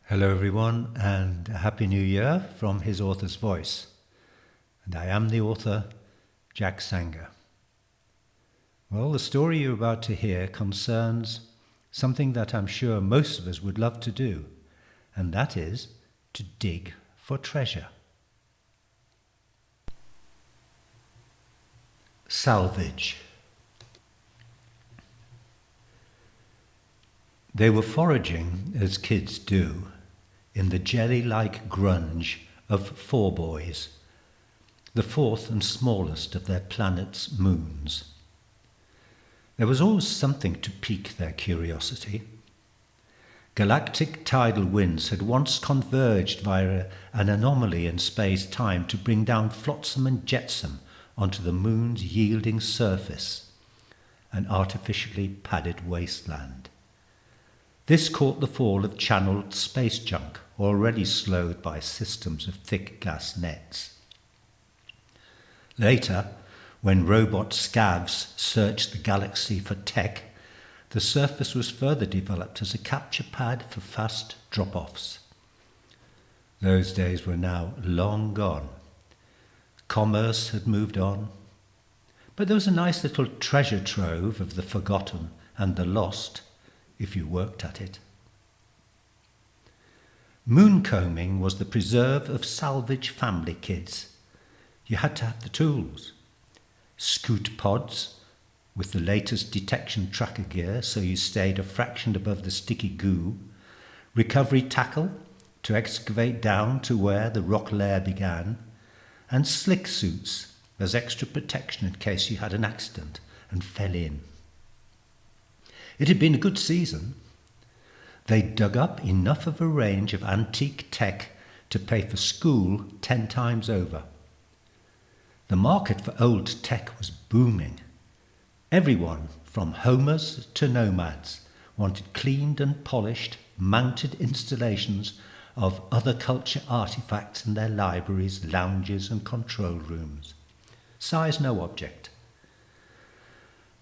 Hello, everyone, and a Happy New Year from his author's voice. And I am the author, Jack Sanger. Well, the story you're about to hear concerns something that I'm sure most of us would love to do, and that is to dig for treasure. Salvage. They were foraging, as kids do, in the jelly-like grunge of four boys, the fourth and smallest of their planet's moons. There was always something to pique their curiosity. Galactic tidal winds had once converged via an anomaly in space-time to bring down flotsam and jetsam onto the moon's yielding surface, an artificially padded wasteland. This caught the fall of channeled space junk, already slowed by systems of thick gas nets. Later, when robot scavs searched the galaxy for tech, the surface was further developed as a capture pad for fast drop-offs. Those days were now long gone. Commerce had moved on, but there was a nice little treasure trove of the forgotten and the lost, if you worked at it. Mooncombing was the preserve of salvage family kids. You had to have the tools. Scoot pods with the latest detection tracker gear so you stayed a fraction above the sticky goo, recovery tackle to excavate down to where the rock lair began, and slick suits as extra protection in case you had an accident and fell in. It had been a good season. They dug up enough of a range of antique tech to pay for school 10 times over. The market for old tech was booming. Everyone, from homers to nomads, wanted cleaned and polished, mounted installations of other culture artifacts in their libraries, lounges and control rooms. Size no object.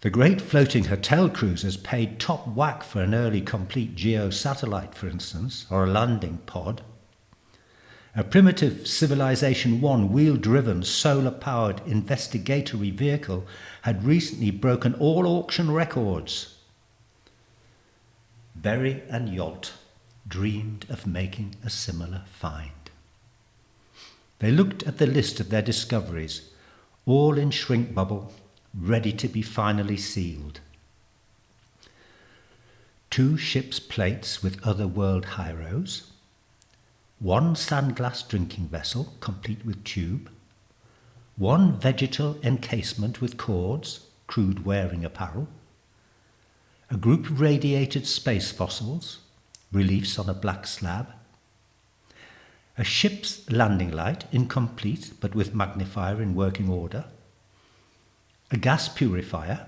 The great floating hotel cruisers paid top whack for an early complete geo satellite, for instance, or a landing pod. A primitive Civilization 1 wheel-driven, solar-powered investigatory vehicle had recently broken all auction records. Berry and Yolt dreamed of making a similar find. They looked at the list of their discoveries, all in shrink bubble, ready to be finally sealed. 2 ship's plates with other world heroes, 1 sandglass drinking vessel complete with tube, 1 vegetal encasement with cords, crude wearing apparel, a group of radiated space fossils, reliefs on a black slab, a ship's landing light, incomplete but with magnifier in working order, a gas purifier,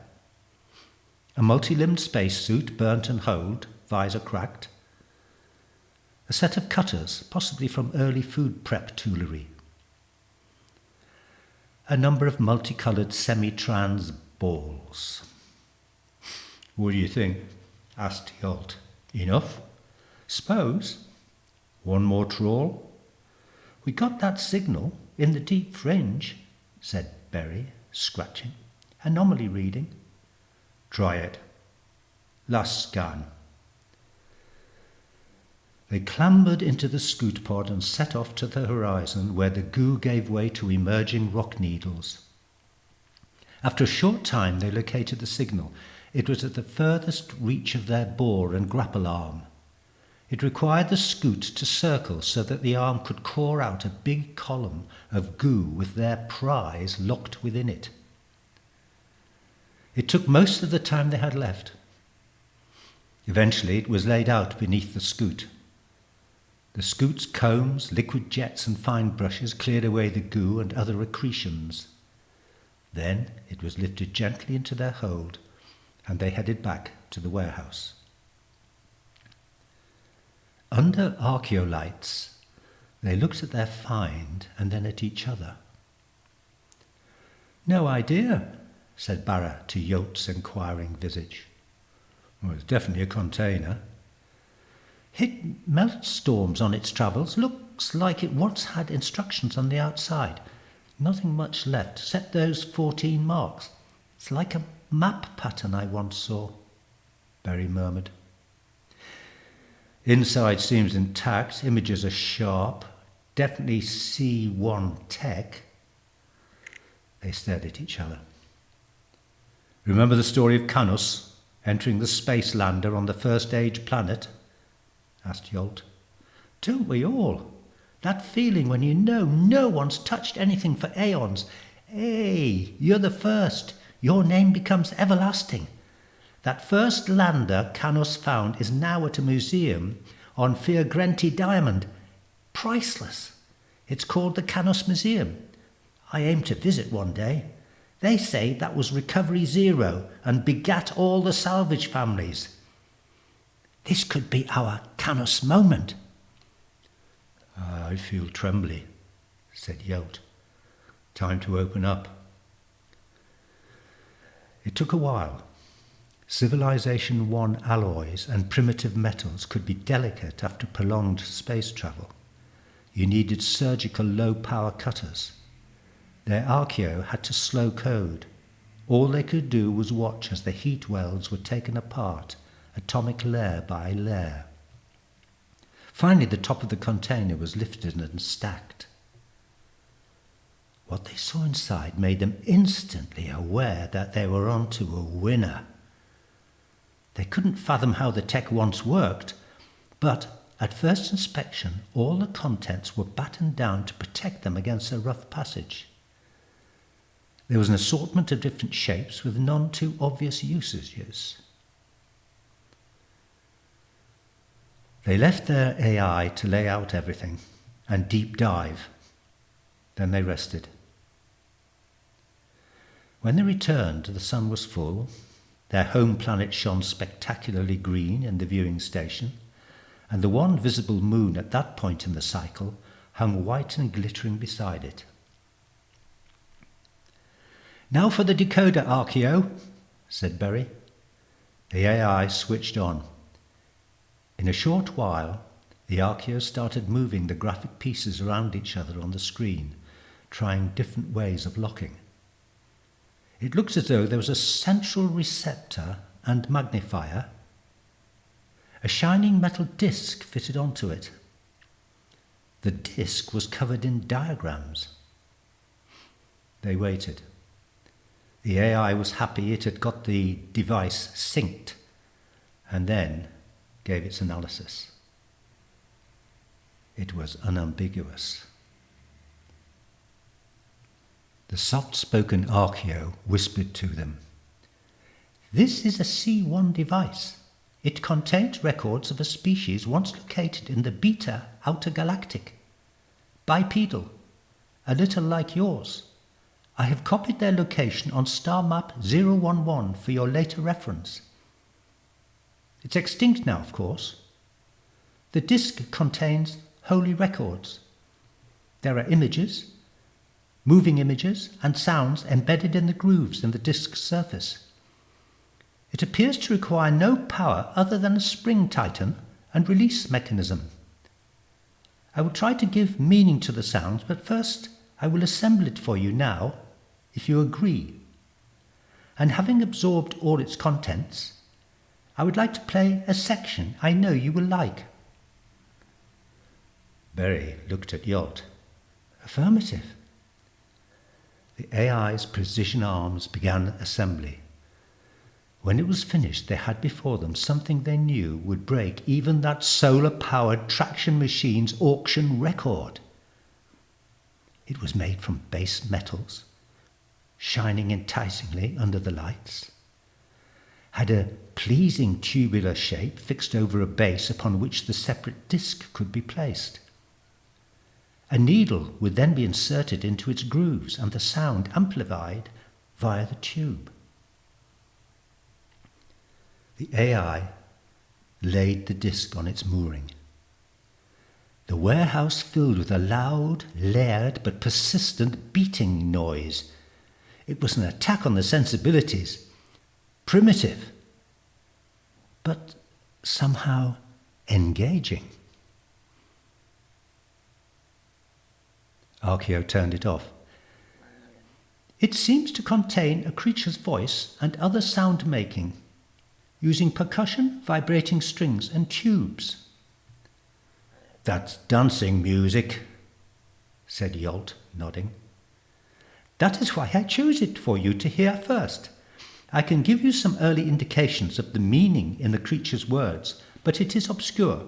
a multi-limbed spacesuit burnt and holed, visor cracked, a set of cutters, possibly from early food prep toolery, a number of multicoloured semi-trans balls. What do you think? Asked Yolt. Enough? Suppose. 1 more trawl? We got that signal in the deep fringe, said Berry, scratching. Anomaly reading. Try it. Last scan. They clambered into the scoot pod and set off to the horizon where the goo gave way to emerging rock needles. After a short time they located the signal. It was at the furthest reach of their bore and grapple arm. It required the scoot to circle so that the arm could claw out a big column of goo with their prize locked within it. It took most of the time they had left. Eventually it was laid out beneath the scoot. The scoot's combs, liquid jets and fine brushes cleared away the goo and other accretions. Then it was lifted gently into their hold and they headed back to the warehouse. Under archaeolites, they looked at their find and then at each other. No idea, said Barra to Yolt's inquiring visage. Well, it's definitely a container. Hit melt storms on its travels. Looks like it once had instructions on the outside. Nothing much left, except those 14 marks. It's like a map pattern I once saw, Berry murmured. Inside seems intact, images are sharp, definitely C1 tech. They stared at each other. Remember the story of Canos entering the space lander on the first age planet? Asked Yolt. Don't we all? That feeling when you know no one's touched anything for aeons. Hey, you're the first. Your name becomes everlasting. That first lander Canos found is now at a museum on Fiorgrenti Diamond. Priceless. It's called the Canos Museum. I aim to visit one day. They say that was Recovery Zero and begat all the Salvage families. This could be our Canos moment. I feel trembly, said Yolt. Time to open up. It took a while. Civilization 1 alloys and primitive metals could be delicate after prolonged space travel. You needed surgical low-power cutters. Their archaeo had to slow code. All they could do was watch as the heat welds were taken apart, atomic layer by layer. Finally, the top of the container was lifted and stacked. What they saw inside made them instantly aware that they were onto a winner. They couldn't fathom how the tech once worked, but at first inspection, all the contents were battened down to protect them against a rough passage. There was an assortment of different shapes with none too obvious usages. They left their AI to lay out everything and deep dive. Then they rested. When they returned, the sun was full. Their home planet shone spectacularly green in the viewing station, and the one visible moon at that point in the cycle hung white and glittering beside it. Now for the decoder, archaeo, said Berry. The AI switched on. In a short while, the archaeo started moving the graphic pieces around each other on the screen, trying different ways of locking. It looked as though there was a central receptor and magnifier. A shining metal disc fitted onto it. The disc was covered in diagrams. They waited. The AI was happy it had got the device synced, and then gave its analysis. It was unambiguous. The soft-spoken archaeo whispered to them, "This is a C1 device. It contains records of a species once located in the Beta Outer Galactic. Bipedal, a little like yours. I have copied their location on star map 011 for your later reference. It's extinct now, of course. The disk contains holy records. There are images, moving images, and sounds embedded in the grooves in the disk's surface. It appears to require no power other than a spring tighten and release mechanism. I will try to give meaning to the sounds, but first I will assemble it for you now, if you agree. And having absorbed all its contents, I would like to play a section I know you will like." Berry looked at Yolt. Affirmative. The AI's precision arms began assembly. When it was finished, they had before them something they knew would break even that solar-powered traction machine's auction record. It was made from base metals, shining enticingly under the lights, had a pleasing tubular shape fixed over a base upon which the separate disc could be placed. A needle would then be inserted into its grooves and the sound amplified via the tube. The AI laid the disc on its mooring. The warehouse filled with a loud, layered but persistent beating noise. It was an attack on the sensibilities. Primitive, but somehow engaging. Archaeo turned it off. It seems to contain a creature's voice and other sound making, using percussion, vibrating strings and tubes. That's dancing music, said Yolt, nodding. That is why I chose it for you to hear first. I can give you some early indications of the meaning in the creature's words, but it is obscure.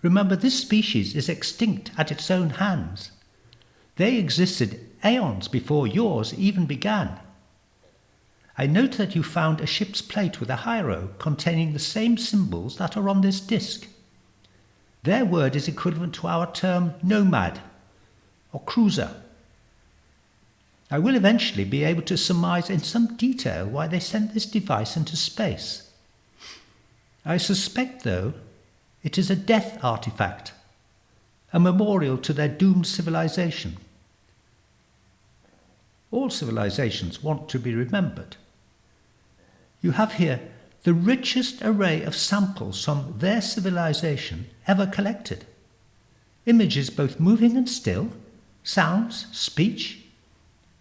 Remember, this species is extinct at its own hands. They existed aeons before yours even began. I note that you found a ship's plate with a hiero containing the same symbols that are on this disc. Their word is equivalent to our term nomad or cruiser. I will eventually be able to surmise in some detail why they sent this device into space. I suspect, though, it is a death artifact, a memorial to their doomed civilization. All civilizations want to be remembered. You have here the richest array of samples from their civilization ever collected. Images both moving and still, sounds, speech.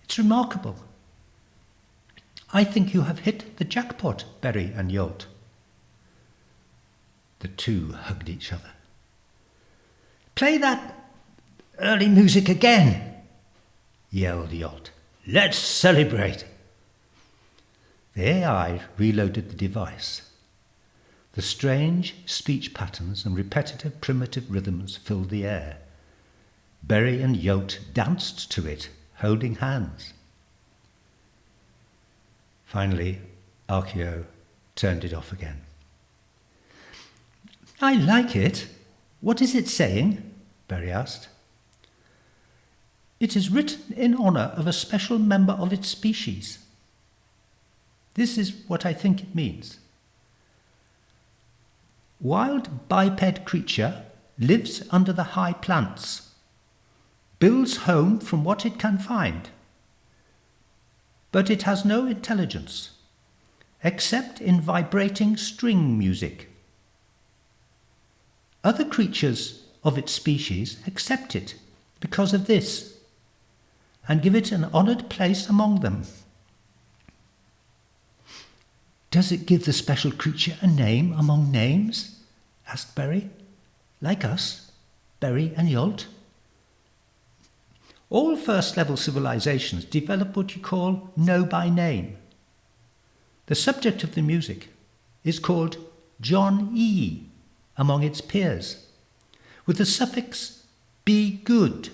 It's remarkable. I think you have hit the jackpot, Berry and Yolt. The two hugged each other. Play that early music again, yelled Yolt. Let's celebrate. The AI reloaded the device. The strange speech patterns and repetitive primitive rhythms filled the air. Berry and Yolt danced to it, holding hands. Finally, Archaeo turned it off again. I like it. What is it saying? Berry asked. It is written in honour of a special member of its species. This is what I think it means. Wild biped creature lives under the high plants, builds home from what it can find, but it has no intelligence, except in vibrating string music. Other creatures of its species accept it because of this, and give it an honoured place among them. Does it give the special creature a name among names? Asked Berry. Like us, Berry and Yolt. All first-level civilizations develop what you call know by name. The subject of the music is called John E. among its peers, with the suffix be good,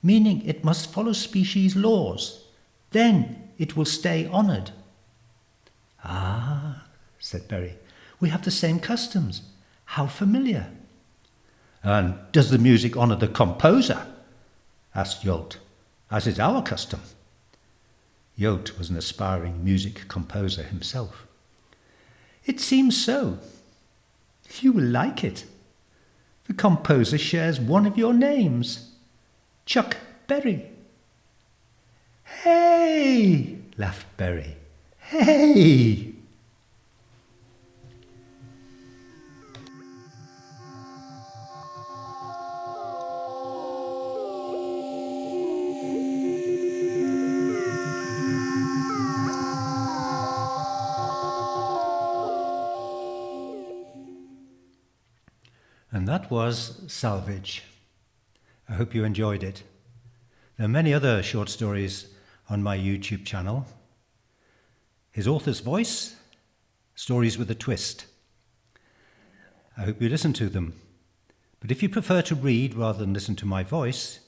meaning it must follow species laws. Then it will stay honoured. Ah, said Berry, we have the same customs. How familiar. And does the music honour the composer? Asked Yolt, as is our custom. Yolt was an aspiring music composer himself. It seems so. You will like it. The composer shares one of your names, Chuck Berry. Hey, laughed Berry. Hey! And that was Salvage. I hope you enjoyed it. There are many other short stories on my YouTube channel. His author's voice, stories with a twist. I hope you listen to them. But if you prefer to read rather than listen to my voice,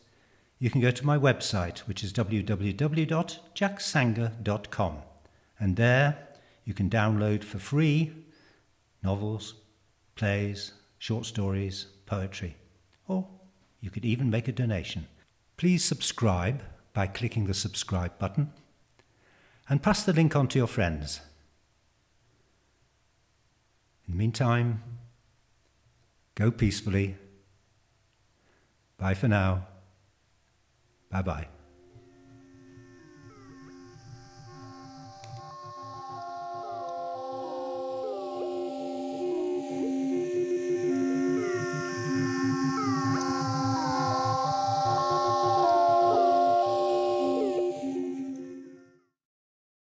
you can go to my website, which is www.jacksanger.com. And there you can download for free novels, plays, short stories, poetry, or you could even make a donation. Please subscribe by clicking the subscribe button and pass the link on to your friends. In the meantime, go peacefully. Bye for now. Bye-bye.